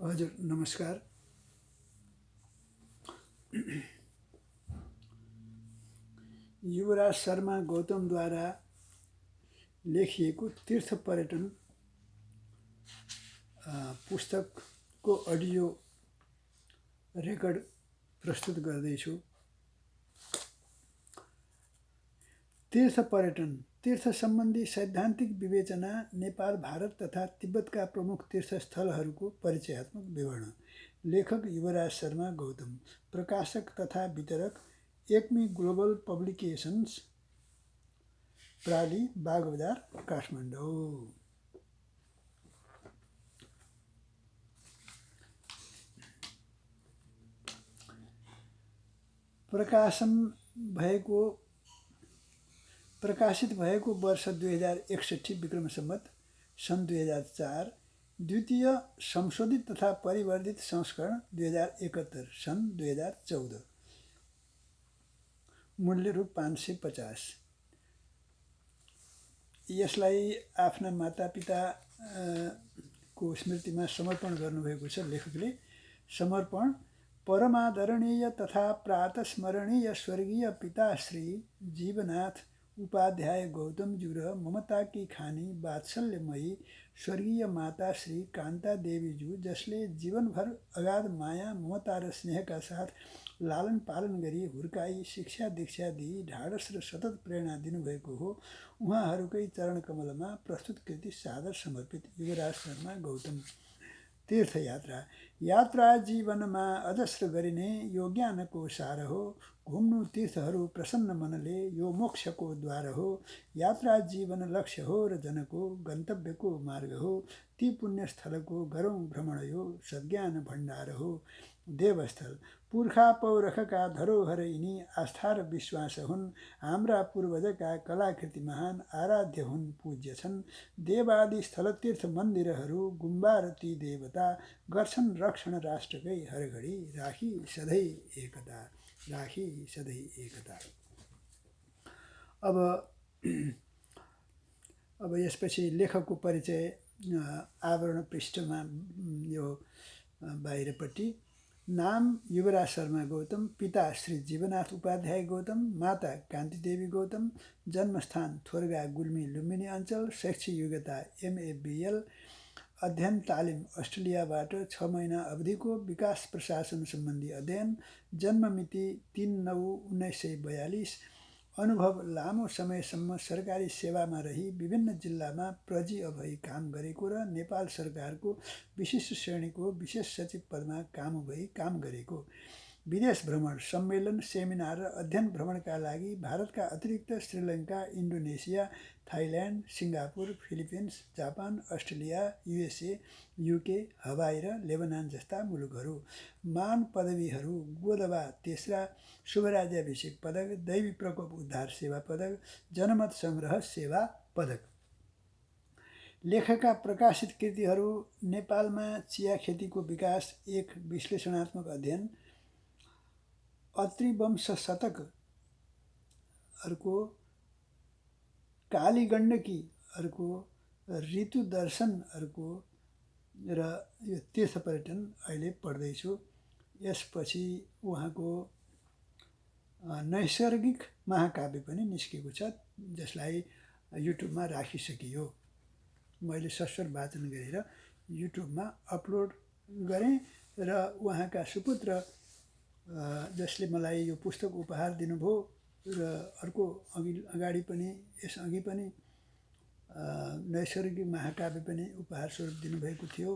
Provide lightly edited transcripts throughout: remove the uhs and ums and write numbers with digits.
हजुर नमस्कार। युवराज शर्मा गौतमद्वारा लेखिएको तीर्थ पर्यटन पुस्तकको अडियो रेकर्ड प्रस्तुत गर्दैछु। तीर्थ पर्यटन तीर्थ सम्बन्धी सैद्धान्तिक विवेचना नेपाल, भारत तथा तिब्बतका प्रमुख तीर्थस्थलहरूको परिचयात्मक विवरण। लेखक युवराज शर्मा गौतम। प्रकाशक तथा वितरक एक्मी ग्लोबल पब्लिकेशन्स, प्रालि, बागबजार, काठमाडौँ। प्रकाशित भएको वर्ष 2061 विक्रम सम्वत सन् 2004, द्वितीय संशोधित तथा परिवर्धित संस्करण 2071 सन् 2014। मूल्य रु 550। यसलाई आफ्ना मातापिता को स्मृतिमा समर्पण गर्नुभएको छ लेखकले। समर्पण परमादरणीय तथा प्रातस्मरणीय स्वर्गीय पिता श्री जीवनाथ उपाध्याय गौतमज्यू र ममताकी खानी वात्सल्यमयी स्वर्गीय माता श्री कान्ता देवीज्यू, जसले जीवनभर अगाध माया ममता र स्नेहका साथ लालन पालन गरी हुर्काई शिक्षा दीक्षा दिई ढाडस र सतत प्रेरणा दिनुभएको हो, उहाँहरूकै चरण कमलमा प्रस्तुत कृति सादर समर्पित। युवराज शर्मा गौतम। तीर्थयात्रा यात्रा जीवनमा अजस्र गरिने यो ज्ञानको सार हो। घुम्नु तीर्थहरू प्रसन्न मनले यो मोक्षको द्वार हो। यात्रा जीवन लक्ष्य हो र जनको गन्तव्यको मार्ग हो। ती पुण्यस्थलको गरौँ भ्रमण यो सज्ञान भण्डार हो। देवस्थल पुर्खा पौरखका धरोहर यिनी आस्था र विश्वास हुन्। हाम्रा पूर्वजका कलाकृति महान आराध्य हुन्, पूज्य छन्। देवादि स्थल तीर्थ मन्दिरहरू गुम्बा र ती देवता गर्छन् रक्षण राष्ट्रकै हरघडी, राखी सधैँ एकता, राखी सधैँ एकता। अब यसपछि लेखकको परिचय आवरण पृष्ठमा यो बाहिरपट्टि। नाम युवराज शर्मा गौतम, पिता श्री जीवनाथ उपाध्याय गौतम, माता कान्ति देवी गौतम, जन्मस्थान थोरगा गुल्मी लुम्बिनी अञ्चल, शैक्षिक योग्यता MA BL, अध्ययन तालिम अस्ट्रेलियाबाट 6 महिना अवधिको विकास प्रशासन सम्बन्धी अध्ययन, जन्म मिति 3/9/1942, अनुभव लामो समयसम्म सरकारी सेवामा रही विभिन्न जिल्लामा प्रजी अभई काम गरेको र नेपाल सरकारको विशिष्ट श्रेणीको विशेष सचिव पदमा काम गरेको। विदेश भ्रमण, सम्मेलन, सेमिनार र अध्ययन भ्रमणका लागि भारतका अतिरिक्त Sri Lanka, Indonesia, Thailand, Singapore, Philippines, Japan, Australia, USA, UK, हवाई र लेबनान जस्ता मुलुकहरू। मान पदवीहरू गोदवा तेस्रा, शुभराज्याभिषेक पदक, दैवी प्रकोप उद्धार सेवा पदक, जनमत सङ्ग्रह सेवा पदक। लेखकका प्रकाशित कृतिहरू नेपालमा चिया खेतीको विकास, एक विश्लेषणात्मक अध्ययन, अत्रिवंश शतक, अर्को कालीगण्डकी, अर्को ऋतु दर्शन, अर्को र यो तीर्थ पर्यटन अहिले पढ्दैछु। यसपछि उहाँको नैसर्गिक महाकाव्य पनि निस्केको छ, जसलाई युट्युबमा राखिसकियो। मैले सस्वर वाचन गरेर युट्युबमा अपलोड गरेँ र उहाँका सुपुत्र जसले मलाई यो पुस्तक उपहार दिनुभयो र अर्को अगाडि पनि यसअघि पनि नैसर्गिक महाकाव्य पनि उपहार स्वरूप दिनुभएको थियो।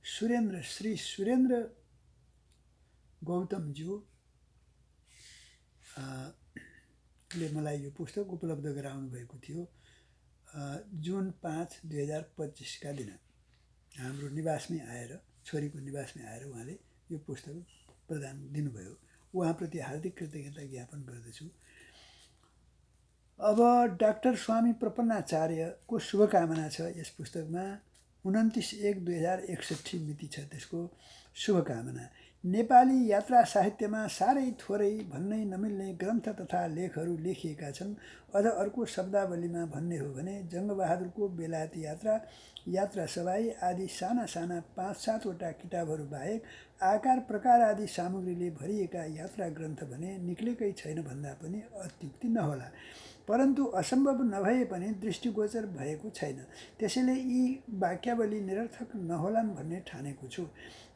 श्री सुरेन्द्र गौतमज्यू ले मलाई यो पुस्तक उपलब्ध गराउनु भएको थियो। जुन 5, 2025 का दिन हाम्रो निवासमै आएर, छोरीको निवासमै आएर उहाँले यो पुस्तक प्रदान दिनुभयो। उहाँप्रति हार्दिक कृतज्ञता ज्ञापन गर्दछु। अब डाक्टर स्वामी प्रपन्नाचार्यको शुभकामना छ यस पुस्तकमा। 29/1/2061 मिति छ त्यसको शुभकामना। नेपाली यात्रा साहित्यमा साह्रै थोरै भन्नै नमिल्ने ग्रन्थ तथा लेखहरू लेखिएका छन्। अझ अर्को शब्दावलीमा भन्ने हो भने जङ्गबहादुरको बेलायती यात्रा, यात्रा सवाई आदि साना साना 5-7वटा किताबहरू बाहेक आकार प्रकार आदि सामग्रीले भरिएका यात्रा ग्रन्थ भने निक्लेकै छैन भन्दा पनि अत्युक्ति नहोला। परन्तु असम्भव नभए पनि दृष्टिगोचर भएको छैन। त्यसैले यी वाक्यावली निरर्थक नहोलान् भन्ने ठानेको छु।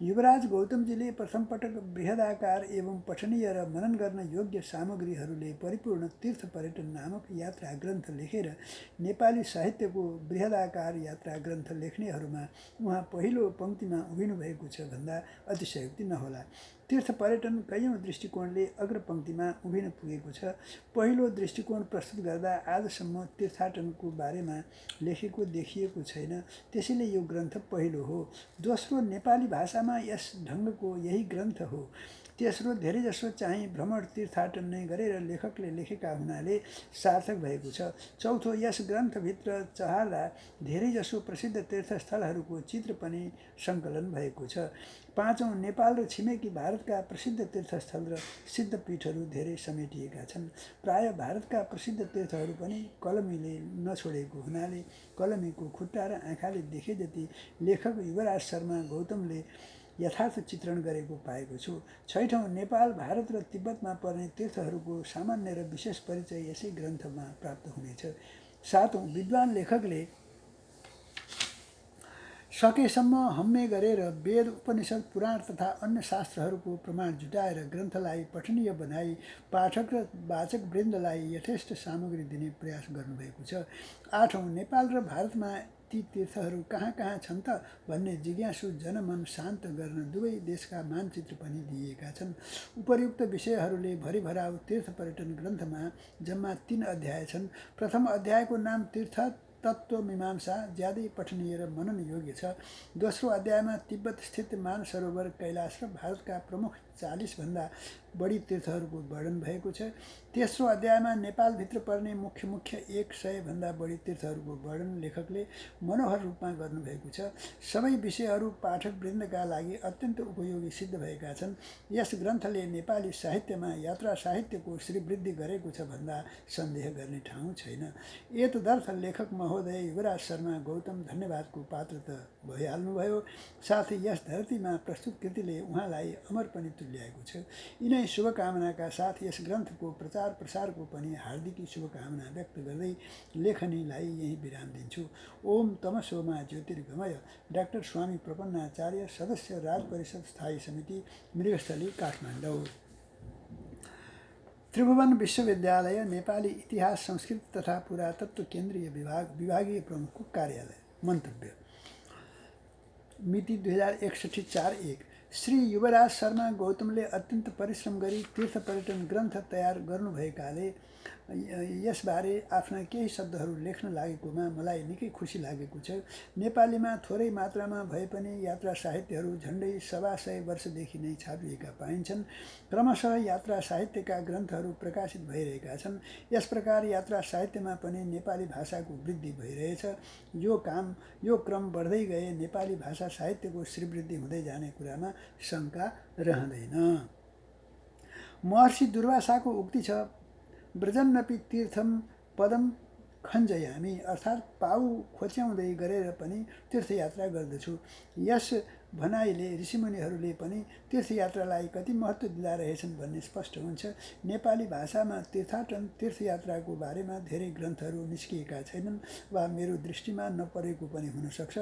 युवराज गौतमजीले प्रथमपटक बृहदाकार एवं पठनीय र मनन गर्न योग्य सामग्रीहरूले परिपूर्ण तीर्थ पर्यटन नामक यात्रा ग्रन्थ लेखेर नेपाली साहित्यको बृहदाकार यात्रा ग्रन्थ लेख्नेहरूमा उहाँ पहिलो पङ्क्तिमा उभिनुभएको छ भन्दा अतिशयोक्ति नहोला। तीर्थ पर्यटन कैयौँ दृष्टिकोणले अग्रपङ्क्तिमा उभिन पुगेको छ। पहिलो दृष्टिकोण प्रस्तुत गर्दा आजसम्म तीर्थाटनको बारेमा लेखेको देखिएको छैन, त्यसैले यो ग्रन्थ पहिलो हो। दोस्रो, नेपाली भाषामा यस ढङ्गको यही ग्रन्थ हो। तेस्रो, धेरैजसो चाहिँ भ्रमण तीर्थाटन नै गरेर लेखकले लेखेका हुनाले सार्थक भएको छ। चौथो, यस ग्रन्थभित्र चहार्दा धेरैजसो प्रसिद्ध तीर्थस्थलहरूको चित्र पनि सङ्कलन भएको छ। पाँचौँ, नेपाल र छिमेकी भारतका प्रसिद्ध तीर्थस्थल र सिद्धपीठहरू धेरै समेटिएका छन्। प्राय भारतका प्रसिद्ध तीर्थहरू पनि कलमीले नछोडेको हुनाले कलमीको खुट्टा र आँखाले देखे जति लेखक युवराज शर्मा गौतमले यथार्थ चित्रण गरेको पाएको छु। छैठौँ, नेपाल, भारत र तिब्बतमा पर्ने तीर्थहरूको सामान्य र विशेष परिचय यसै ग्रन्थमा प्राप्त हुनेछ। सातौँ, विद्वान लेखकले सकेसम्म हम्मे गरेर वेद, उपनिषद, पुराण तथा अन्य शास्त्रहरूको प्रमाण जुटाएर ग्रन्थलाई पठनीय बनाई पाठक र वाचक वृन्दलाई यथेष्ट सामग्री दिने प्रयास गर्नुभएको छ। आठौँ, नेपाल र भारतमा ती तीर्थहरू कहाँ कहाँ छन् त भन्ने जिज्ञासु जनमन शान्त गर्न दुवै देशका मानचित्र पनि दिएका छन्। उपर्युक्त विषयहरूले भरिभराउ तीर्थ पर्यटन ग्रन्थमा जम्मा 3 अध्याय छन्। प्रथम अध्यायको नाम तीर्थ तत्त्वमीमांसा, ज्यादै पठनीय र मनन योग्य छ। दोस्रो अध्यायमा तिब्बत स्थित मानसरोवर, कैलाश र भारतका प्रमुख 40 भन्दा बढी तीर्थहरूको वर्णन भएको छ। तेस्रो अध्यायमा नेपालभित्र पर्ने मुख्य 100 भन्दा बढी तीर्थहरूको वर्णन लेखकले मनोहर रूपमा गर्नुभएको छ। सबै विषयहरू पाठक वृन्दका लागि अत्यन्त उपयोगी सिद्ध भएका छन्। यस ग्रन्थले नेपाली साहित्यमा यात्रा साहित्यको श्रीवृद्धि गरेको छ भन्दा सन्देह गर्ने ठाउँ छैन। एतदर्थ लेखक महोदय युवराज शर्मा गौतम धन्यवादको पात्र त भइहाल्नुभयो, साथै यस धरतीमा प्रस्तुत कृतिले उहाँलाई अमर पनि तुल्याएको छ। यिनै शुभकामनाका साथ यस ग्रन्थको प्रचार प्रसारको पनि हार्दिक शुभकामना व्यक्त गर्दै लेखनीलाई यही विराम दिन्छु। ओम तमसोमा ज्योतिर्गमय। डाक्टर स्वामी प्रपन्नाचार्य, सदस्य, राज परिषद स्थायी समिति, मृगस्थली, काठमाडौँ। त्रिभुवन विश्वविद्यालय नेपाली इतिहास, संस्कृति तथा पुरातत्व केन्द्रीय विभाग, विभागीय प्रमुखको कार्यालय। मन्तव्य। मिति 2061-4-1। श्री युवराज शर्मा गौतमले अत्यन्त परिश्रम गरी तीर्थ पर्यटन ग्रन्थ तयार गर्नुभएकाले यसबारे आफ्ना केही शब्दहरू लेख्न लागेकोमा मलाई निकै खुसी लागेको छ। नेपालीमा थोरै मात्रामा भए पनि यात्रा साहित्यहरू झन्डै 125 वर्षदेखि नै छापिएका पाइन्छन्। क्रमशः यात्रा साहित्यका ग्रन्थहरू प्रकाशित भइरहेका छन्। यस प्रकार यात्रा साहित्यमा पनि नेपाली भाषाको वृद्धि भइरहेछ। यो क्रम बढ्दै गए नेपाली भाषा साहित्यको श्रीवृद्धि हुँदै जाने कुरामा शङ्का रहँदैन। महर्षि दुर्वासाको उक्ति छ, व्रजन्नपि तीर्थम पदम खञ्जयामी, अर्थात् पाउ खोच्याउँदै गरेर पनि तीर्थयात्रा गर्दछु। यस भनाइले ऋषिमुनिहरूले पनि तीर्थयात्रालाई कति महत्त्व दिँदा रहेछन् भन्ने स्पष्ट हुन्छ। नेपाली भाषामा तीर्थाटन, तीर्थयात्राको बारेमा धेरै ग्रन्थहरू निस्किएका छैनन् वा मेरो दृष्टिमा नपरेको पनि हुनसक्छ।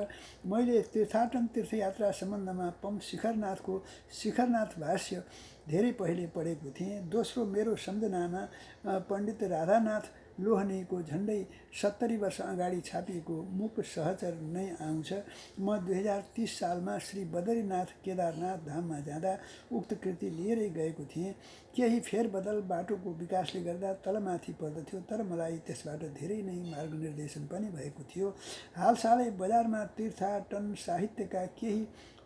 मैले तीर्थाटन, तीर्थयात्रा सम्बन्धमा पम शिखरनाथको शिखरनाथ भाष्य धेरै पहिले पढेको थिएँ। दोस्रो, मेरो सम्झनामा पण्डित राधानाथ लोहनीको झन्डै 70 वर्ष अगाडि छापिएको मुक सहचर नै आउँछ। म 2030 सालमा श्री बद्रीनाथ केदारनाथ धाममा जाँदा उक्त कृति लिएरै गएको थिएँ। केही फेरबदल बाटोको विकासले गर्दा तलमाथि पर्दथ्यो, तर मलाई त्यसबाट धेरै नै मार्गनिर्देशन पनि भएको थियो। हालसालै बजारमा तीर्थाटन साहित्यका केही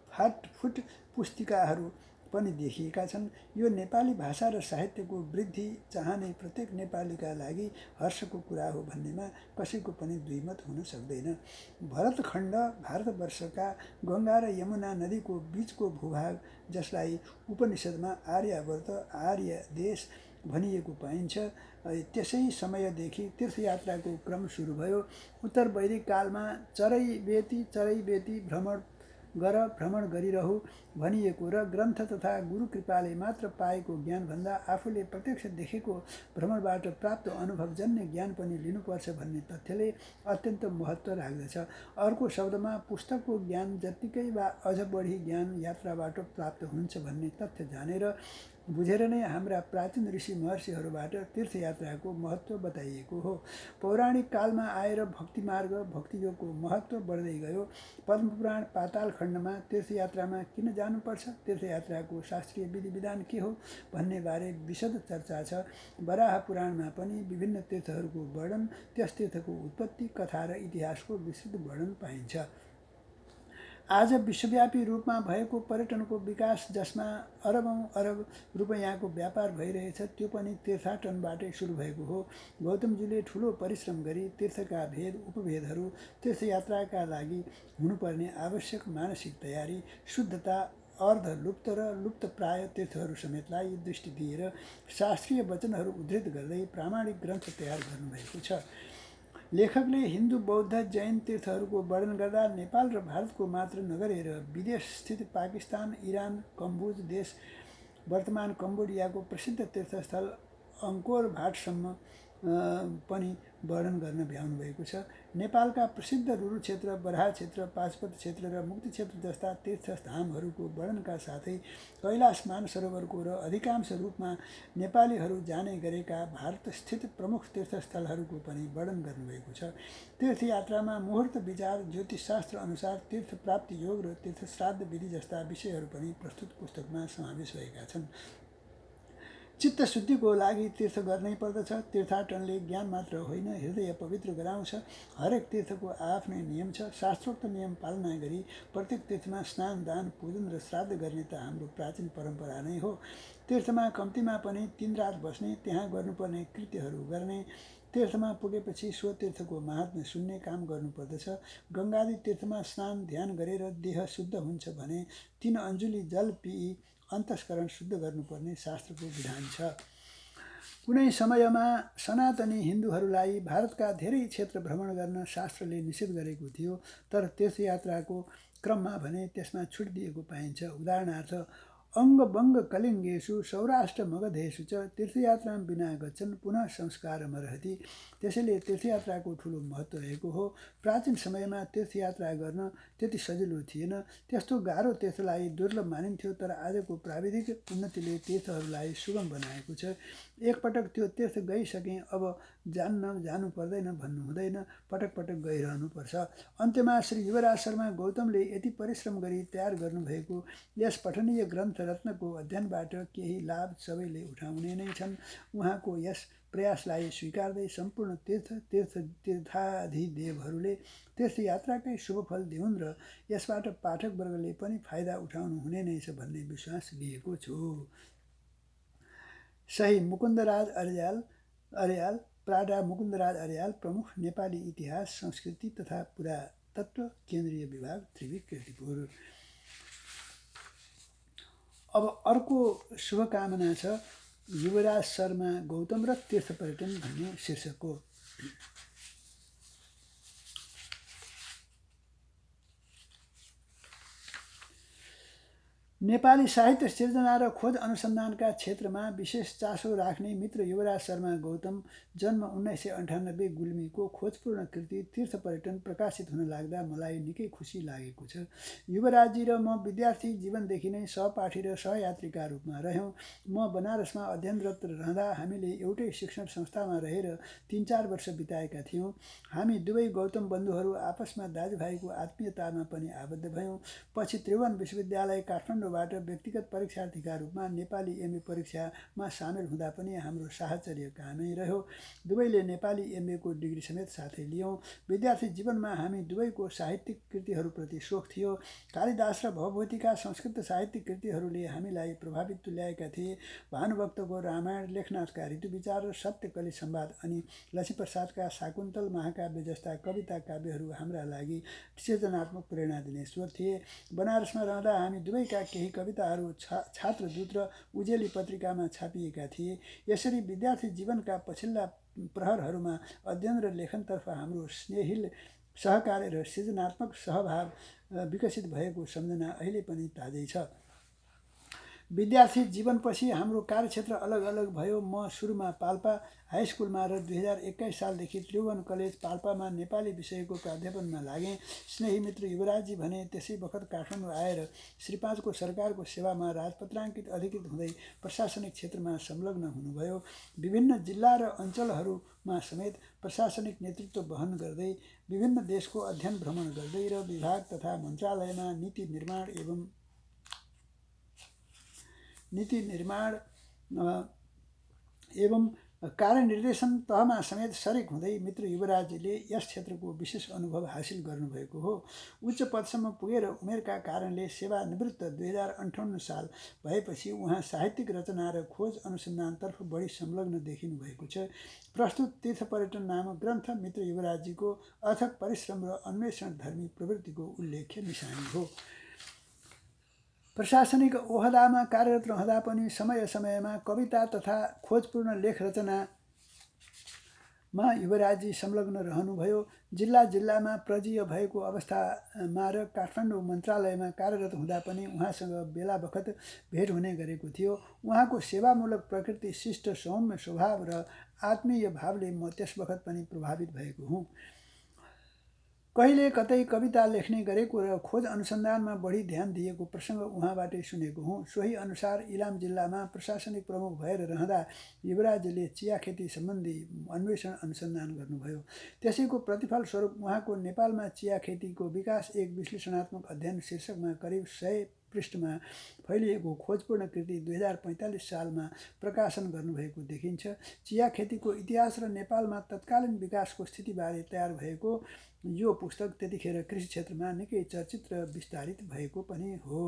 फाटफुट पुस्तिकाहरू पनि देखिएका छन्। यो नेपाली भाषा र साहित्यको वृद्धि चाहने प्रत्येक नेपालीका लागि हर्षको कुरा हो भन्नेमा कसैको पनि दुईमत हुन सक्दैन। भरतखण्ड भारतवर्षका गङ्गा र यमुना नदीको बीचको भूभाग, जसलाई उपनिषदमा आर्यावर्त आर्य देश भनिएको पाइन्छ, त्यसै समयदेखि तीर्थयात्राको क्रम सुरु भयो। उत्तर वैदिक कालमा चरैबेती भ्रमण गरिरहु भनिएको र ग्रन्थ तथा गुरु कृपाले मात्र पाएको ज्ञानभन्दा आफूले प्रत्यक्ष देखेको भ्रमणबाट प्राप्त अनुभवजन्य ज्ञान पनि लिनुपर्छ भन्ने तथ्यले अत्यन्त महत्त्व राख्दछ। अर्को शब्दमा पुस्तकको ज्ञान जत्तिकै वा अझ बढी ज्ञान यात्राबाट प्राप्त हुन्छ भन्ने तथ्य जानेर बुझेर नै हाम्रा प्राचीन ऋषि महर्षिहरूबाट तीर्थयात्राको महत्त्व बताइएको हो। पौराणिक कालमा आएर भक्तिमार्ग भक्तियोगको महत्त्व बढ्दै गयो। पद्मपुराण पाताल खण्डमा तीर्थयात्रामा किन जानुपर्छ, तीर्थयात्राको शास्त्रीय विधि विधान के हो भन्ने बारे विशद चर्चा छ। वराह पुराणमा पनि विभिन्न तीर्थहरूको वर्णन, त्यस तीर्थको उत्पत्ति, कथा र इतिहासको विस्तृत वर्णन पाइन्छ। आज विश्वव्यापी रूपमा भएको पर्यटनको विकास, जसमा अरबौं अरब रुपैयाँको व्यापार भइरहेछ, त्यो पनि तीर्थाटनबाटै सुरु भएको हो। गौतमजीले ठुलो परिश्रम गरी तीर्थका भेद उपभेदहरू, तीर्थयात्राका लागि हुनुपर्ने आवश्यक मानसिक तयारी, शुद्धता, अर्धलुप्त र लुप्तप्राय तीर्थहरू समेतलाई दृष्टि दिएर शास्त्रीय वचनहरू उद्धृत गर्दै प्रामाणिक ग्रन्थ तयार गर्नुभएको छ। लेखकले हिन्दू, बौद्ध, जैन तीर्थहरूको वर्णन गर्दा नेपाल र भारतको मात्र नगरेर विदेश स्थित पाकिस्तान, इरान, कम्बोज देश, वर्तमान कम्बोडियाको प्रसिद्ध तीर्थस्थल अङ्कोर भाटसम्म पनि वर्णन गर्न भ्याउनु भएको छ। नेपालका प्रसिद्ध रुरु क्षेत्र, बराह क्षेत्र, पाशुपत क्षेत्र र मुक्ति क्षेत्र जस्ता तीर्थधामहरूको वर्णनका साथै कैलाश मानसरोवरको र अधिकांश रूपमा नेपालीहरू जाने गरेका भारतस्थित प्रमुख तीर्थस्थलहरूको पनि वर्णन गर्नुभएको छ। तीर्थयात्रामा मुहुर्त विचार, ज्योतिषशास्त्र अनुसार तीर्थ प्राप्ति योग र तीर्थश्राद्ध विधि जस्ता विषयहरू पनि प्रस्तुत पुस्तकमा समावेश भएका छन्। चित्तशुद्धिको लागि तीर्थ गर्नै पर्दछ। तीर्थाटनले ज्ञान मात्र होइन, हृदय पवित्र गराउँछ। हरेक तीर्थको आफ्नै नियम छ। शास्त्रोक्त नियम पालना गरी प्रत्येक तीर्थमा स्नान, दान, पूजन र श्राद्ध गर्ने त हाम्रो प्राचीन परम्परा नै हो। तीर्थमा कम्तीमा पनि 3 रात बस्ने, त्यहाँ गर्नुपर्ने कृत्यहरू गर्ने, तीर्थमा पुगेपछि सो तीर्थको महात्म्य सुन्ने काम गर्नुपर्दछ। गङ्गादी तीर्थमा स्नान ध्यान गरेर देह शुद्ध हुन्छ भने 3 अञ्जुली जल पिई अन्तस्करण शुद्ध गर्नुपर्ने शास्त्रको विधान छ। कुनै समयमा सनातनी हिन्दूहरूलाई भारतका धेरै क्षेत्र भ्रमण गर्न शास्त्रले निषेध गरेको थियो, तर तीर्थयात्राको क्रममा भने त्यसमा छुट दिएको पाइन्छ। उदाहरणार्थ, अङ्गबङ्ग कलिङ्गेषु सौराष्ट्र मगधेषु च तीर्थयात्रां बिना गच्छन् पुनः संस्कारमर्हति। त्यसैले तीर्थयात्राको ठुलो महत्त्व रहेको हो। प्राचीन समयमा तीर्थयात्रा गर्न त्यति सजिलो थिएन। त्यस्तो गाह्रो तीर्थलाई दुर्लभ मानिन्थ्यो, तर आजको प्राविधिक उन्नतिले तीर्थहरूलाई सुगम बनाएको छ। एकपटक त्यो तीर्थ गइसकेँ, अब जानु पर्दैन भन्नु हुँदैन, पटक पटक गइरहनुपर्छ। अन्त्यमा श्री युवराज शर्मा गौतमले यति परिश्रम गरी तयार गर्नुभएको यस पठनीय ग्रन्थ रत्नको अध्ययनबाट केही लाभ सबैले उठाउने नै छन्। उहाँको यस प्रयासलाई स्वीकार्दै सम्पूर्ण तीर्थाधिदेवहरूले तीर्थयात्राकै शुभफल दिउन् र यसबाट पाठकवर्गले पनि फाइदा उठाउनु हुने नै छ भन्ने विश्वास लिएको छु। सही मुकुन्दराज अर्याल, प्राडा मुकुन्दराज अर्याल, प्रमुख, नेपाली इतिहास, संस्कृति तथा पुरातत्व, केन्द्रीय विभाग, त्रिवी, कीर्तिपुर। अब अर्को शुभकामना छ, युवराज शर्मा गौतम र तीर्थ पर्यटन भन्ने शीर्षकको। नेपाली साहित्य सिर्जना र खोज अनुसन्धानका क्षेत्रमा विशेष चासो राख्ने मित्र युवराज शर्मा गौतम जन्म 1998 गुल्मीको खोजपूर्ण कृति तीर्थ पर्यटन प्रकाशित हुन लाग्दा मलाई निकै खुसी लागेको छ। युवराजजी र म विद्यार्थी जीवनदेखि नै सहपाठी र सहयात्रीका रूपमा रह्यौँ। म बनारसमा अध्ययनरत रहँदा हामीले एउटै शिक्षण संस्थामा रहेर 3-4 वर्ष बिताएका थियौँ। हामी दुवै गौतम बन्धुहरू आपसमा दाजुभाइको आत्मीयतामा पनि आबद्ध भयौँ। पछि त्रिभुवन विश्वविद्यालय काठमाडौँ काठमाडौँबाट व्यक्तिगत परीक्षार्थीका रूपमा नेपाली एमए परीक्षामा सामेल हुँदा पनि हाम्रो साहचर्य कामै रह्यो। दुवैले नेपाली एमएको डिग्री समेत साथै लियौँ। विद्यार्थी जीवनमा हामी दुवैको साहित्यिक कृतिहरूप्रति सोख थियो। कालिदास र भवभूतिका संस्कृत साहित्यिक कृतिहरूले हामीलाई प्रभावित तुल्याएका थिए। भानुभक्तको रामायण, लेखनाथका ऋतुविचार र सत्यकली संवाद अनि लक्ष्मीप्रसादका शाकुन्तल महाकाव्य जस्ता कविता काव्यहरू हाम्रा लागि सृजनात्मक प्रेरणा दिने स्रोत थिए। बनारसमा रहँदा हामी दुवैका केही कविताहरू छात्रदूत र उजेली पत्रिकामा छापिएका थिए। यसरी विद्यार्थी जीवनका पछिल्ला प्रहरहरूमा अध्ययन र लेखनतर्फ हाम्रो स्नेहिल सहकार्य र सृजनात्मक सहभाव विकसित भएको सम्झना अहिले पनि ताजै छ। विद्यार्थी जीवनपछि हाम्रो कार्यक्षेत्र अलग अलग भयो। म सुरुमा पाल्पा हाई स्कुलमा र 2021 सालदेखि त्रिभुवन कलेज पाल्पामा नेपाली विषयको प्राध्यापनमा लागेँ। स्नेही मित्र युवराजजी भने त्यसै बखत काठमाडौँ आएर श्री 5 को सरकारको सेवामा राजपत्राङ्कित अधिकृत हुँदै प्रशासनिक क्षेत्रमा संलग्न हुनुभयो। विभिन्न जिल्ला र अञ्चलहरूमा समेत प्रशासनिक नेतृत्व वहन गर्दै विभिन्न देशको अध्ययन भ्रमण गर्दै र विभाग तथा मन्त्रालयमा नीति निर्माण एवं कार्यनिर्देशन तहमा समेत सरिक हुँदै मित्र युवराजले यस क्षेत्रको विशेष अनुभव हासिल गर्नुभएको हो। उच्च पदसम्म पुगेर उमेरका कारणले सेवानिवृत्त 2058 साल भएपछि उहाँ साहित्यिक रचना र खोज अनुसन्धानतर्फ बढी संलग्न देखिनु भएको छ। प्रस्तुत तीर्थ पर्यटन नामक ग्रन्थ मित्र युवराजजीको अथक परिश्रम र अन्वेषण धर्मी प्रवृत्तिको उल्लेख्य निशानी हो। प्रशासनिक ओहदामा कार्यरत रहँदा पनि समय समयमा कविता तथा खोजपूर्ण लेख रचनामा युवराजजी संलग्न रहनुभयो। जिल्लामा प्रजीय भएको अवस्थामा र काठमाडौँ मन्त्रालयमा कार्यरत हुँदा पनि उहाँसँग बेला बखत भेट हुने गरेको थियो। उहाँको सेवामूलक प्रकृति, शिष्ट सौम्य स्वभाव र आत्मीय भावले म त्यस बखत पनि प्रभावित भएको हुँ। कहिले कतै कविता लेख्ने गरेको र खोज अनुसन्धानमा बढी ध्यान दिएको प्रसङ्ग उहाँबाटै सुनेको हुँ। सोही अनुसार इलाम जिल्लामा प्रशासनिक प्रमुख भएर रहँदा युवराजले चिया खेती सम्बन्धी अन्वेषण अनुसन्धान गर्नुभयो। त्यसैको प्रतिफल स्वरूप उहाँको नेपालमा चिया खेतीको विकास एक विश्लेषणात्मक अध्ययन शीर्षकमा करिब 100 पृष्ठमा फैलिएको खोजपूर्ण कृति 2045 सालमा प्रकाशन गर्नुभएको देखिन्छ। चिया खेतीको इतिहास र नेपालमा तत्कालीन विकासको स्थितिबारे तयार भएको यो पुस्तक त्यतिखेर कृषि क्षेत्रमा निकै चर्चित र विस्तारित भएको पनि हो।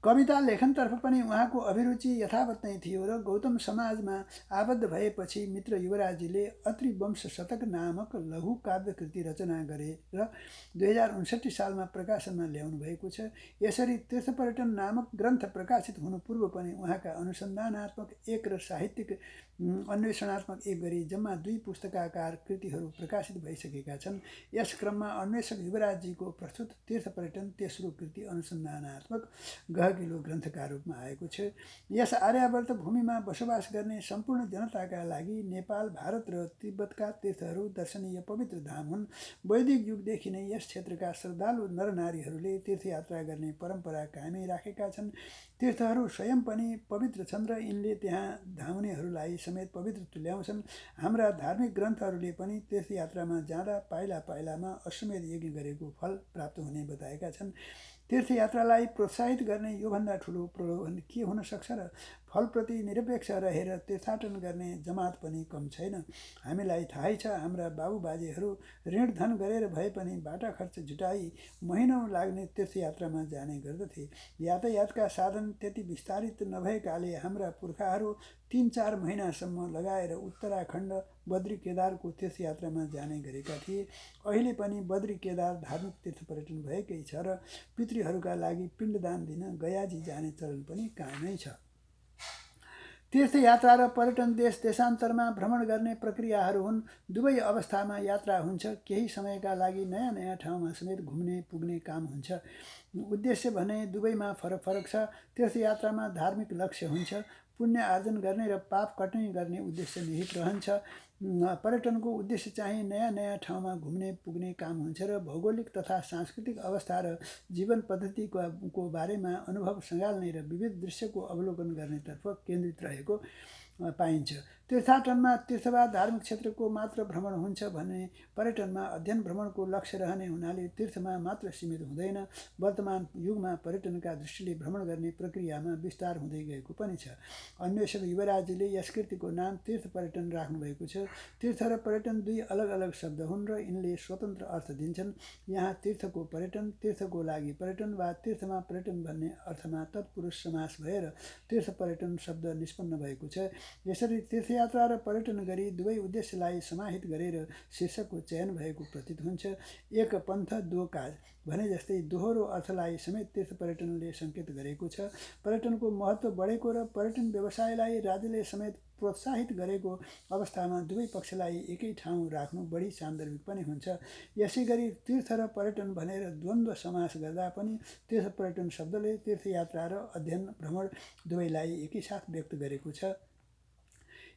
कविता लेखनतर्फ पनि उहाँको अभिरुचि यथावत नै थियो र गौतम समाजमा आबद्ध भएपछि मित्र युवराजजीले अत्रि वंश शतक नामक लघु काव्य कृति रचना गरे र 2059 सालमा प्रकाशनमा ल्याउनु भएको छ। यसरी तीर्थ पर्यटन नामक ग्रन्थ प्रकाशित हुनु पूर्व पनि उहाँका अनुसन्धानात्मक एक र साहित्यिक अन्वेषणात्मक एक गरी जम्मा 2 पुस्तकाकार कृतिहरू प्रकाशित भइसकेका छन्। यस क्रममा अन्वेषक युवराजजीको प्रस्तुत तीर्थ पर्यटन तेस्रो कृति अनुसन्धानात्मक गहकिलो ग्रन्थका रूपमा आएको छ। यस आर्यावर्त भूमिमा बसोबास गर्ने सम्पूर्ण जनताका लागि नेपाल, भारत र तिब्बतका तीर्थहरू दर्शनीय पवित्र धाम हुन्। वैदिक युगदेखि नै यस क्षेत्रका श्रद्धालु नरनारीहरूले तीर्थयात्रा गर्ने परम्परा कायमै राखेका छन्। तीर्थहरू स्वयं पनि पवित्र छन् र यिनले त्यहाँ धाउनेहरूलाई समेत पवित्र तुल्याउँछन्। हाम्रा धार्मिक ग्रन्थहरूले पनि तीर्थयात्रामा जाँदा पाइला पाइलामा अश्वमेध यज्ञ गरेको फल प्राप्त हुने बताएका छन्। तीर्थयात्रालाई प्रोत्साहित गर्ने योभन्दा ठुलो प्रलोभन के हुन सक्छ र फलप्रति निरपेक्ष रहेर तीर्थाटन गर्ने जमात पनि कम छैन। हामीलाई थाहै छ, हाम्रा बाबुबाजेहरू ऋण धन गरेर भए पनि बाटा खर्च जुटाई महिनौँ लाग्ने तीर्थयात्रामा जाने गर्दथे। यातायातका साधन त्यति विस्तारित नभएकाले हाम्रा पुर्खाहरू 3-4 महिनासम्म लगाएर उत्तराखण्ड बद्री केदारको तीर्थयात्रामा जाने गरेका थिए। अहिले पनि बद्री केदार धार्मिक तीर्थ पर्यटन भएकै छ र पितृहरूका लागि पिण्डदान दिन गयाजी जाने चलन पनि कायमै छ। तीर्थयात्रा र पर्यटन देशान्तरमा भ्रमण गर्ने प्रक्रियाहरू हुन्। दुवै अवस्थामा यात्रा हुन्छ। केही समयका लागि नयाँ नयाँ ठाउँमा समेत घुम्ने पुग्ने काम हुन्छ। उद्देश्य भने दुवैमा फरक फरक छ। तीर्थयात्रामा धार्मिक लक्ष्य हुन्छ, पुण्य आर्जन गर्ने र पाप कटनी गर्ने उद्देश्य निहित रहन्छ। पर्यटनको उद्देश्य चाहिँ नयाँ नयाँ ठाउँमा घुम्ने पुग्ने काम हुन्छ र भौगोलिक तथा सांस्कृतिक अवस्था र जीवन पद्धतिको बारेमा अनुभव सँगाल्ने र विविध दृश्यको अवलोकन गर्नेतर्फ केन्द्रित रहेको पाइन्छ। तीर्थाटनमा तीर्थ वा धार्मिक क्षेत्रको मात्र भ्रमण हुन्छ भने पर्यटनमा अध्ययन भ्रमणको लक्ष्य रहने हुनाले तीर्थमा मात्र सीमित हुँदैन। वर्तमान युगमा पर्यटनका दृष्टिले भ्रमण गर्ने प्रक्रियामा विस्तार हुँदै गएको पनि छ। अन्वेषक युवराजीले यस कृतिको नाम तीर्थ पर्यटन राख्नुभएको छ। तीर्थ र पर्यटन दुई अलग अलग शब्द हुन् र यिनले स्वतन्त्र अर्थ दिन्छन्। यहाँ तीर्थको पर्यटन, तीर्थको लागि पर्यटन वा तीर्थमा पर्यटन भन्ने अर्थमा तत्पुरुष समास भएर तीर्थ पर्यटन शब्द निष्पन्न भएको छ। यसरी तीर्थयात्रा र पर्यटन गरी दुवै उद्देश्यलाई समाहित गरेर शीर्षकको चयन भएको प्रतीत हुन्छ। एक पन्थ दो काज भने जस्तै दोहोरो अर्थलाई समेत तीर्थ पर्यटनले सङ्केत गरेको छ। पर्यटनको महत्त्व बढेको र पर्यटन व्यवसायलाई राज्यले समेत प्रोत्साहित गरेको अवस्थामा दुवै पक्षलाई एकै ठाउँ राख्नु बढी सान्दर्भिक पनि हुन्छ। यसै गरी तीर्थ र पर्यटन भनेर द्वन्द्व समास गर्दा पनि तीर्थ पर्यटन शब्दले तीर्थयात्रा र अध्ययन भ्रमण दुवैलाई एकैसाथ व्यक्त गरेको छ।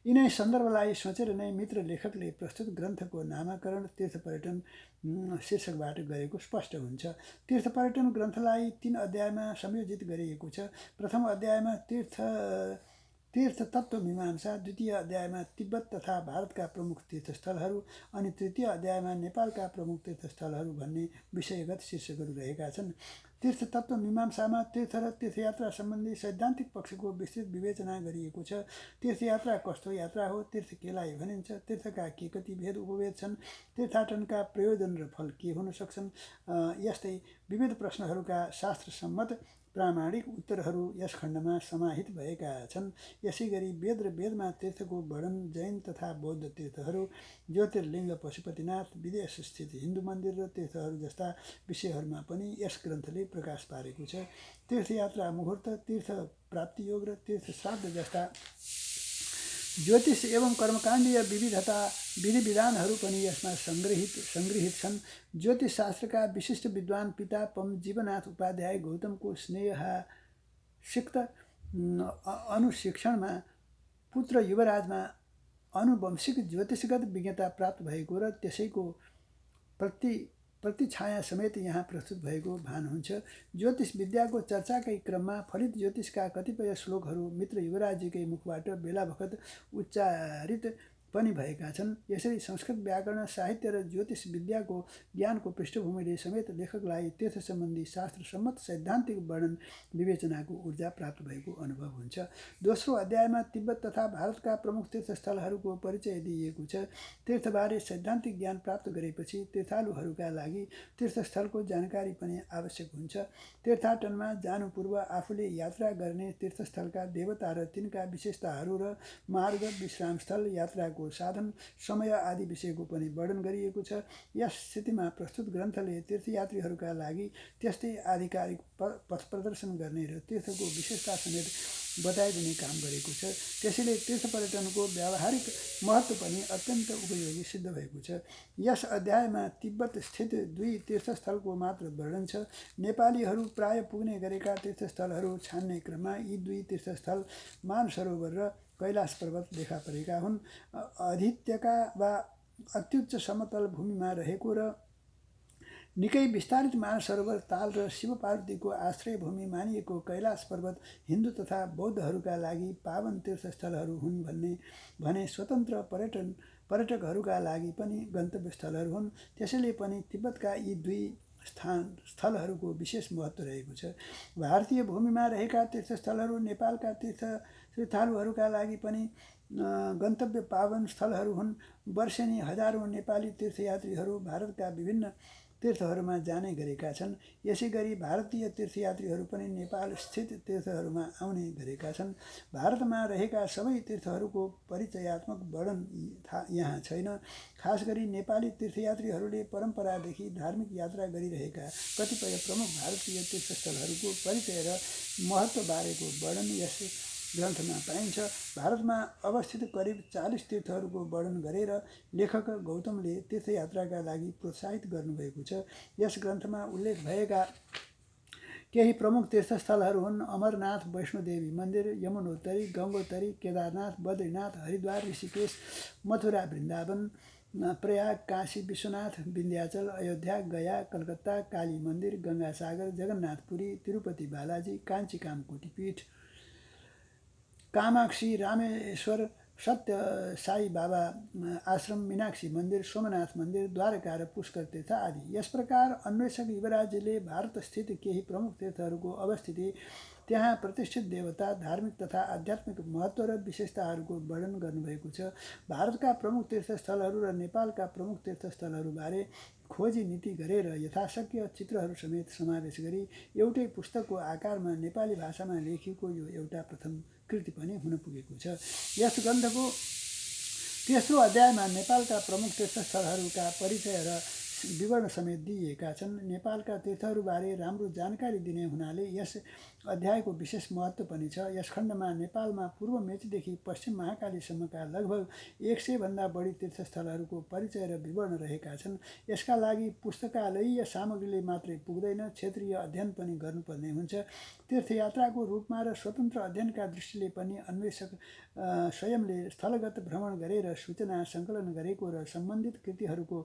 यिनै सन्दर्भलाई सोचेर नै मित्र लेखकले प्रस्तुत ग्रन्थको नामाकरण तीर्थ पर्यटन शीर्षकबाट गरेको स्पष्ट हुन्छ। तीर्थ पर्यटन ग्रन्थलाई 3 अध्यायमा संयोजित गरिएको छ। प्रथम अध्यायमा तीर्थ तत्त्व मीमांसा, द्वितीय अध्यायमा तिब्बत तथा भारतका प्रमुख तीर्थस्थलहरू अनि तृतीय अध्यायमा नेपालका प्रमुख तीर्थस्थलहरू भन्ने विषयगत शीर्षकहरू रहेका छन्। तीर्थ तत्त्व मीमांसामा तीर्थ र तीर्थयात्रा सम्बन्धी सैद्धान्तिक पक्षको विस्तृत विवेचना गरिएको छ। तीर्थयात्रा कस्तो यात्रा हो, तीर्थ केलाई भनिन्छ, तीर्थका के कति भेद उपभेद छन्, तीर्थाटनका प्रयोजन र फल के हुन सक्छन्, यस्तै विविध प्रश्नहरूका शास्त्रसम्मत प्रामाणिक उत्तरहरू यस खण्डमा समाहित भएका छन्। यसै गरी वेद र वेदमा तीर्थको वर्णन, जैन तथा बौद्ध तीर्थहरू, ज्योतिर्लिङ्ग पशुपतिनाथ, विदेश स्थित हिन्दू मन्दिर र तीर्थहरू जस्ता विषयहरूमा पनि यस ग्रन्थले प्रकाश पारेको छ। तीर्थयात्रा मुहुर्त, तीर्थ प्राप्ति योग र तीर्थ श्राद्ध जस्ता ज्योतिष एवं कर्मकाण्डीय विधि विधानहरू पनि यसमा सङ्ग्रहित छन्। ज्योतिष शास्त्रका विशिष्ट विद्वान पिता पम जीवनाथ उपाध्याय गौतमको स्नेहासिक्त अनुशिक्षणमा पुत्र युवराजमा आनुवंशिक ज्योतिषगत विज्ञता प्राप्त भएको र त्यसैको प्रतिछाया समेत यहाँ प्रस्तुत भएको भान हुन्छ। ज्योतिष विद्याको चर्चाकै क्रममा फलित ज्योतिषका कतिपय श्लोकहरू मित्र युवराजीकै मुखबाट बेलाबखत उच्चारित पनि भएका छन्। यसरी संस्कृत व्याकरण, साहित्य र ज्योतिष विद्याको ज्ञानको पृष्ठभूमिले समेत लेखकलाई तीर्थ सम्बन्धी शास्त्रसम्मत सैद्धान्तिक वर्णन विवेचनाको ऊर्जा प्राप्त भएको अनुभव हुन्छ। दोस्रो अध्यायमा तिब्बत तथा भारतका प्रमुख तीर्थस्थलहरूको परिचय दिइएको छ। तीर्थबारे सैद्धान्तिक ज्ञान प्राप्त गरेपछि तीर्थालुहरूका लागि तीर्थस्थलको जानकारी पनि आवश्यक हुन्छ। तीर्थाटनमा जानु पूर्व आफूले यात्रा गर्ने तीर्थस्थलका देवता र तिनका विशेषताहरू र मार्ग, विश्रामस्थल, यात्राको साधन, समय आदि विषयको पनि वर्णन गरिएको छ। यस स्थितिमा प्रस्तुत ग्रन्थले तीर्थयात्रीहरूका लागि त्यस्तै आधिकारिक पथ प्रदर्शन गर्ने र तीर्थको विशेषता समेत बताइदिने काम गरेको छ। त्यसैले तीर्थ पर्यटनको व्यावहारिक महत्त्व पनि अत्यन्त उपयोगी सिद्ध भएको छ। यस अध्यायमा तिब्बत स्थित 2 तीर्थस्थलको मात्र वर्णन छ। नेपालीहरू प्राय पुग्ने गरेका तीर्थस्थलहरू छान्ने क्रममा यी 2 तीर्थस्थल मानसरोवर र कैलाश पर्वत देखा परेका हुन्। आदित्यका वा अत्युच्च समतल भूमिमा रहेको र निकै विस्तारित मानसरोवर ताल र शिव पार्वतीको आश्रय भूमि मानिएको कैलाश पर्वत हिन्दू तथा बौद्धहरूका लागि पावन तीर्थस्थलहरू हुन् भने स्वतन्त्र पर्यटकहरूका लागि पनि गन्तव्यस्थलहरू हुन्। त्यसैले पनि तिब्बतका यी 2 स्थलहरूको विशेष महत्त्व रहेको छ। भारतीय भूमिमा रहेका तीर्थस्थलहरू नेपालका तीर्थालुहरूका लागि पनि गन्तव्य पावन स्थलहरू हुन्। वर्षेनी हजारौँ नेपाली तीर्थयात्रीहरू भारतका विभिन्न तीर्थहरूमा जाने गरेका छन्। यसै गरी भारतीय तीर्थयात्रीहरू पनि नेपाल स्थित तीर्थहरूमा आउने गरेका छन्। भारतमा रहेका सबै तीर्थहरूको परिचयात्मक वर्णन यहाँ छैन। खास गरी नेपाली तीर्थयात्रीहरूले परम्परादेखि धार्मिक यात्रा गरिरहेका कतिपय प्रमुख भारतीय तीर्थस्थलहरूको परिचय र महत्त्वबारेको वर्णन यस ग्रन्थमा पाइन्छ। भारतमा अवस्थित करिब 40 तीर्थहरूको वर्णन गरेर लेखक गौतमले तीर्थयात्राका लागि प्रोत्साहित गर्नुभएको छ। यस ग्रन्थमा उल्लेख भएका केही प्रमुख तीर्थस्थलहरू हुन्: अमरनाथ, वैष्णोदेवी मन्दिर, यमुनोत्तरी, गङ्गोत्तरी, केदारनाथ, बद्रीनाथ, हरिद्वार, ऋषिकेश, मथुरा, वृन्दावन, प्रयाग, काशी विश्वनाथ, विन्ध्याचल, अयोध्या, गया, कलकत्ता, काली मन्दिर, गङ्गासागर, जगन्नाथपुरी, तिरुपति बालाजी, काञ्ची कामकोटी पीठ, कामाक्षी, रामेश्वर, सत्य साई बाबा आश्रम, मीनाक्षी मन्दिर, सोमनाथ मन्दिर, द्वारका र पुष्कर तीर्थ आदि। यस प्रकार अन्वेषक युवराजले भारतस्थित केही प्रमुख तीर्थहरूको अवस्थिति, त्यहाँ प्रतिष्ठित देवता, धार्मिक तथा आध्यात्मिक महत्त्व र विशेषताहरूको वर्णन गर्नुभएको छ। भारतका प्रमुख तीर्थस्थलहरू र नेपालका प्रमुख तीर्थस्थलहरूबारे खोजी नीति गरेर यथाशक्य चित्रहरू समेत समावेश गरी एउटै पुस्तकको आकारमा नेपाली भाषामा लेखिएको यो एउटा प्रथम कृति पनि हुन पुगेको छ। यस ग्रन्थको तेस्रो अध्यायमा नेपालका प्रमुख तीर्थस्थलहरूका परिचय र विवरण समेत दिइएका छन्। नेपालका तीर्थहरूबारे राम्रो जानकारी दिने हुनाले यस अध्यायको विशेष महत्त्व पनि छ। यस खण्डमा नेपालमा पूर्व मेचीदेखि पश्चिम महाकालीसम्मका लगभग 100 भन्दा बढी तीर्थस्थलहरूको परिचय र विवरण रहेका छन्। यसका लागि पुस्तकालयीय सामग्रीले मात्रै पुग्दैन, क्षेत्रीय अध्ययन पनि गर्नुपर्ने हुन्छ। तीर्थयात्राको रूपमा र स्वतन्त्र अध्ययनका दृष्टिले पनि अन्वेषक स्वयंले स्थलगत भ्रमण गरेर सूचना सङ्कलन गरेको र सम्बन्धित कृतिहरूको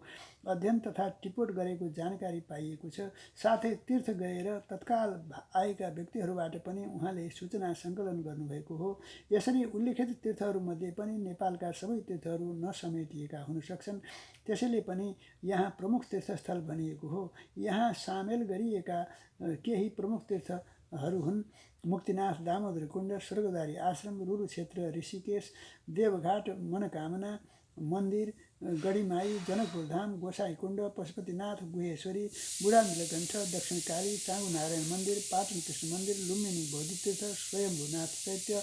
अध्ययन तथा टिपोट गरेको जानकारी पाइएको छ। साथै तीर्थ गएर तत्काल आएका व्यक्तिहरूबाट पनि उहाँले सूचना सङ्कलन गर्नुभएको हो। यसरी उल्लेखित तीर्थहरूमध्ये पनि नेपालका सबै तीर्थहरू नसमेटिएका हुन सक्छन्, त्यसैले पनि यहाँ प्रमुख तीर्थस्थल भनिएको हो। यहाँ सामेल गरिएका केही प्रमुख तीर्थहरू हुन्: मुक्तिनाथ, दामोदर कुण्ड, स्वर्गद्वारी आश्रम, रुरु क्षेत्र, ऋषिकेश, देवघाट, मनोकामना मन्दिर, गढीमाई, जनकपुर धाम, गोसाईकुण्ड, पशुपतिनाथ, गुहेश्वरी, बुढा नीलकण्ठ, दक्षिणकाली, चाँगुनारायण मन्दिर, पाटन कृष्ण मन्दिर, लुम्बिनी बौद्धतीर्थ, स्वयम्भूनाथ चैत्य,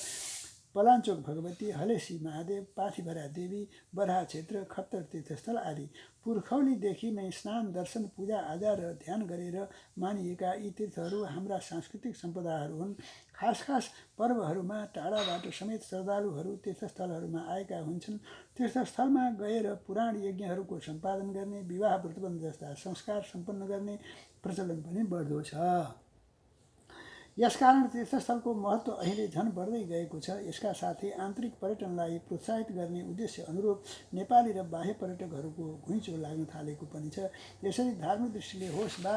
पलाञ्चोक भगवती, हलेसी महादेव, पाथिभरा देवी, बराह क्षेत्र, खप्तर तीर्थस्थल आदि। पुर्खौलीदेखि नै स्नान, दर्शन, पूजा आजा र ध्यान गरेर मानिएका यी तीर्थहरू हाम्रा सांस्कृतिक सम्पदाहरू हुन्। खास पर्वहरूमा टाढाबाट समेत श्रद्धालुहरू तीर्थस्थलहरूमा आएका हुन्छन्। तीर्थस्थलमा गएर पुराण यज्ञहरूको सम्पादन गर्ने, विवाह व्रतबन्ध जस्ता संस्कार सम्पन्न गर्ने प्रचलन पनि बढ्दो छ। यसकारण तीर्थस्थलको महत्त्व अहिले झन बढ्दै गएको छ। यसका साथै आन्तरिक पर्यटनलाई प्रोत्साहित गर्ने उद्देश्य अनुरूप नेपाली र बाह्य पर्यटकहरूको घुइँचो लाग्न थालेको पनि छ। यसरी धार्मिक दृष्टिले होस् वा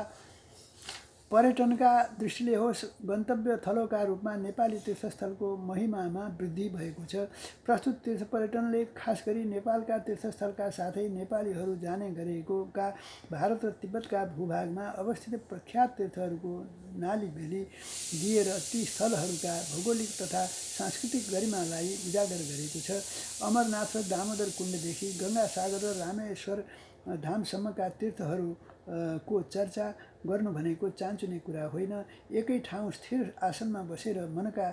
पर्यटनका दृष्टिले होस्, गन्तव्य थलोका रूपमा नेपाली तीर्थस्थलको महिमामा वृद्धि भएको छ। प्रस्तुत तीर्थ पर्यटनले खास गरी नेपालका तीर्थस्थलका साथै नेपालीहरू जाने गरेका भारत र तिब्बतका भूभागमा अवस्थित प्रख्यात तीर्थहरूको नालीबेली दिएर ती स्थलहरूका भौगोलिक तथा सांस्कृतिक गरिमालाई उजागर गरेको छ। अमरनाथ र दामोदर कुण्डदेखि गङ्गासागर र रामेश्वर धामसम्मका तीर्थहरू को चर्चा गर्नु भनेको चान्चुने कुरा होइन। एकै ठाउँ स्थिर आसनमा बसेर मनका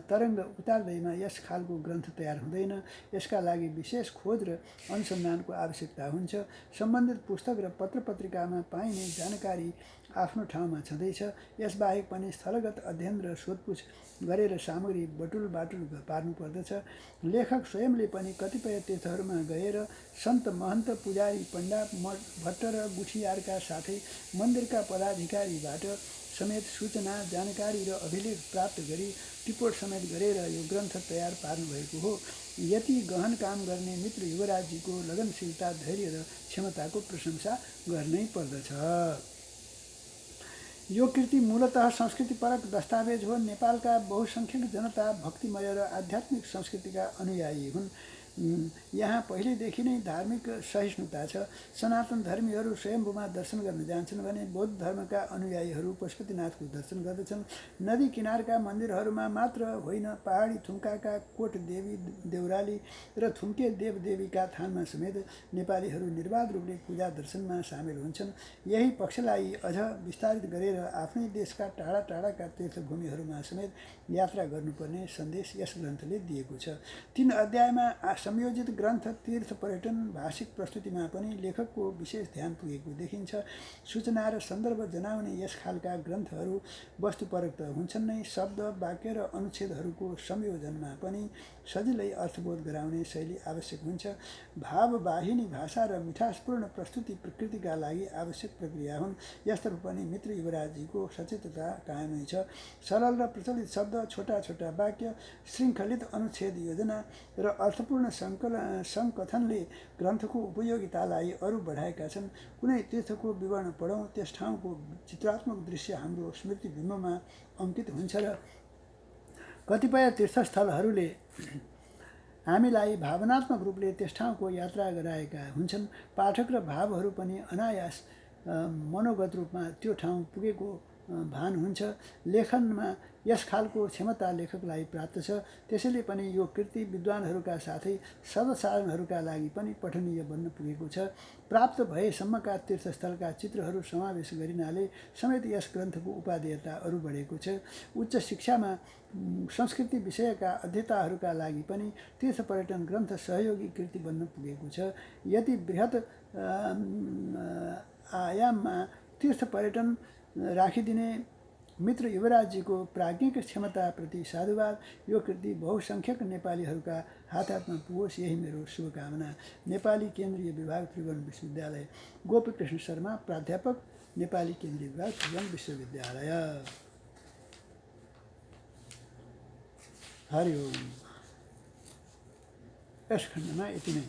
तरङ्ग उतार्दैमा यस खालको ग्रन्थ तयार हुँदैन। यसका लागि विशेष खोज र अनुसन्धानको आवश्यकता हुन्छ। सम्बन्धित पुस्तक र पत्रपत्रिकामा पाइने जानकारी आफ्नो ठाउँमा छँदैछ। यसबाहेक पनि स्थलगत अध्ययन र सोधपुछ गरेर सामग्री बटुल पार्नुपर्दछ। लेखक स्वयंले पनि कतिपय तीर्थहरूमा गएर सन्त, महन्त, पुजारी, पण्डा, भट्ट र गुठियारका साथै मन्दिरका पदाधिकारीबाट समेत सूचना, जानकारी र अभिलेख प्राप्त गरी टिपोट समेत गरेर यो ग्रन्थ तयार पार्नुभएको हो। यति गहन काम गर्ने मित्र युवराजजीको लगनशीलता, धैर्य र क्षमताको प्रशंसा गर्नै पर्दछ। यो कृति मूलतः संस्कृतिपरक दस्तावेज हो। नेपालका बहुसङ्ख्यक जनता भक्तिमय र आध्यात्मिक संस्कृतिका अनुयायी हुन्। यहाँ पहिलेदेखि नै धार्मिक सहिष्णुता छ। सनातन धर्मीहरू स्वयम्भूमा दर्शन गर्न जान्छन् भने बौद्ध धर्मका अनुयायीहरू पशुपतिनाथको दर्शन गर्दछन्। नदी किनारका मन्दिरहरूमा मात्र होइन, पहाडी थुम्काका कोट देवी, देउराली र थुम्के देवदेवीका थानमा समेत नेपालीहरू निर्बाध रूपले पूजा दर्शनमा सामेल हुन्छन्। यही पक्षलाई अझ विस्तारित गरेर आफ्नै देशका टाढा टाढाका तीर्थभूमिहरूमा समेत यात्रा गर्नुपर्ने सन्देश यस ग्रन्थले दिएको छ। 3 अध्यायमा संयोजित ग्रन्थ तीर्थ पर्यटन भाषिक प्रस्तुतिमा पनि लेखकको विशेष ध्यान पुगेको देखिन्छ। सूचना र सन्दर्भ जनाउने यस खालका ग्रन्थहरू वस्तुपरक त हुन्छन् नै, शब्द, वाक्य र अनुच्छेदहरूको संयोजनमा पनि सजिलै अर्थबोध गराउने शैली आवश्यक हुन्छ। भाववाहिनी भाषा र मिठासपूर्ण प्रस्तुति प्रकृतिका लागि आवश्यक प्रक्रिया हुन्। यसतर्फ पनि मित्र युवराजजीको सचेतता कायमै छ। सरल र प्रचलित शब्द, छोटा छोटा वाक्य, श्रृङ्खलित अनुच्छेद योजना र अर्थपूर्ण सङ्कथनले ग्रन्थको उपयोगितालाई अरू बढाएका छन्। कुनै तीर्थको विवरण पढौँ, त्यस ठाउँको चित्रात्मक दृश्य हाम्रो स्मृतिबिम्बमा अङ्कित हुन्छ र कतिपय तीर्थस्थलहरूले हामीलाई भावनात्मक रूपले त्यस ठाउँको यात्रा गराएका हुन्छन्। पाठक र भावहरू पनि अनायास मनोगत रूपमा त्यो ठाउँ पुगेको भान हुन्छ। लेखनमा यस खालको क्षमता लेखकलाई प्राप्त छ। त्यसैले पनि यो कृति विद्वानहरूका साथै सर्वसाधारणहरूका लागि पनि पठनीय बन्न पुगेको छ। प्राप्त भएसम्मका तीर्थस्थलका चित्रहरू समावेश गरिनाले समेत यस ग्रन्थको उपादेयता अरू बढेको छ। उच्च शिक्षामा संस्कृति विषयका अध्येताहरूका लागि पनि तीर्थ पर्यटन ग्रन्थ सहयोगी कृति बन्न पुगेको छ। यति बृहत आयाममा तीर्थ पर्यटन राखिदिने मित्र युवराजजीको प्राज्ञिक क्षमताप्रति साधुवाद। यो कृति बहुसङ्ख्यक नेपालीहरूका हातमा पुगोस्, यही मेरो शुभकामना। नेपाली केन्द्रीय विभाग, त्रिभुवन विश्वविद्यालय। गोपीकृष्ण शर्मा, प्राध्यापक, नेपाली केन्द्रीय विभाग, त्रिभुवन विश्वविद्यालय। हरि ओम। यस खण्डमा यति नै।